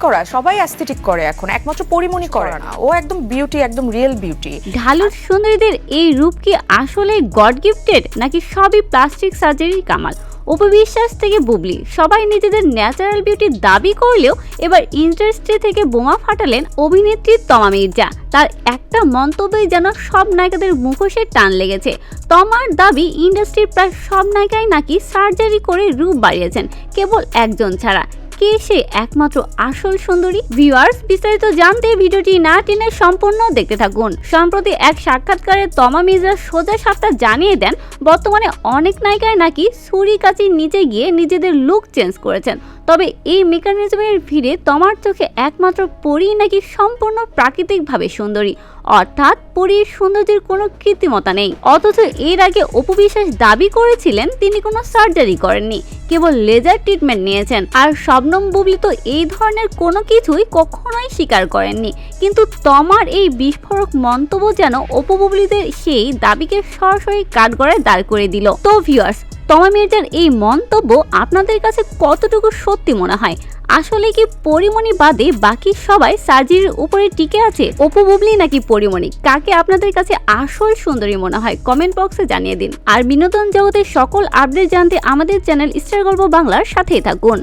করা, সবাই অ্যাস্থেটিক করে এখন, একমাত্র পরিমণি করে না। ও একদম বিউটি, একদম রিয়েল বিউটি। ঢালুর সুন্দরীদের এই রূপ কি আসলে গড গিফটেড নাকি সবই প্লাস্টিক সার্জারির কামাল? উপবিশ্বাস থেকে বুবলি সবাই নিজেদের ন্যাচারাল বিউটির দাবি করলেও এবার ইন্ডাস্ট্রি থেকে বোমা ফাটালেন অভিনেত্রী তমা মির্জা। তার একটা মন্তব্যই যেন সব নায়িকাদের মুখোশে টান লেগেছে। তমার দাবি ইন্ডাস্ট্রির প্রায় সব নায়িকাই নাকি সার্জারি করে রূপ বাড়িয়েছেন, কেবল একজন ছাড়া। কে সে একমাত্র আসল সুন্দরী? ভিউয়ার্স, বিস্তারিত জানতে ভিডিওটি না টেনে সম্পূর্ণ দেখতে থাকুন। সম্প্রতি এক সাক্ষাৎকারে তমা মির্জা সোজা সাপটা জানিয়ে দেন বর্তমানে অনেক নায়িকায় নাকি ছুরি কাঁচির নিচে গিয়ে নিজেদের লুক চেঞ্জ করেছেন। তবে এই মেকানিজমের ভিড়ে তমার চোখে একমাত্র পরী নাকি সম্পূর্ণ প্রাকৃতিকভাবে সুন্দরী, অর্থাৎ পরীর সৌন্দর্যের কোনো কৃত্রিমতা নেই। অথচ এর আগে অপু বিশ্বাস দাবি করেছিলেন তিনি কোনো সার্জারি করেননি, কেবল লেজার ট্রিটমেন্ট নিয়েছেন। আর শবনম বুবলি তো এই ধরনের কোনো কিছুই কখনোই স্বীকার করেননি। কিন্তু তমার এই বিস্ফোরক মন্তব্য যেন অপু বুবলিদের সেই দাবিকে সরাসরি কাঠগড়ায় দাঁড় করে দিল। তো ভিউয়ার্স, তমা মির্জার এই মন্তব্য আপনাদের কাছে কতটুকু সত্যি মনে হয়? আসলে কি পরিমণি বাদে বাকি সবাই সার্জারির উপরে টিকে আছে? অপু বুবলি নাকি পরিমণি, কাকে আপনাদের কাছে আসল সুন্দরী মনে হয় কমেন্ট বক্সে জানিয়ে দিন। আর বিনোদন জগতের সকল আপডেট জানতে আমাদের চ্যানেল স্টার গল্প বাংলার সাথেই থাকুন।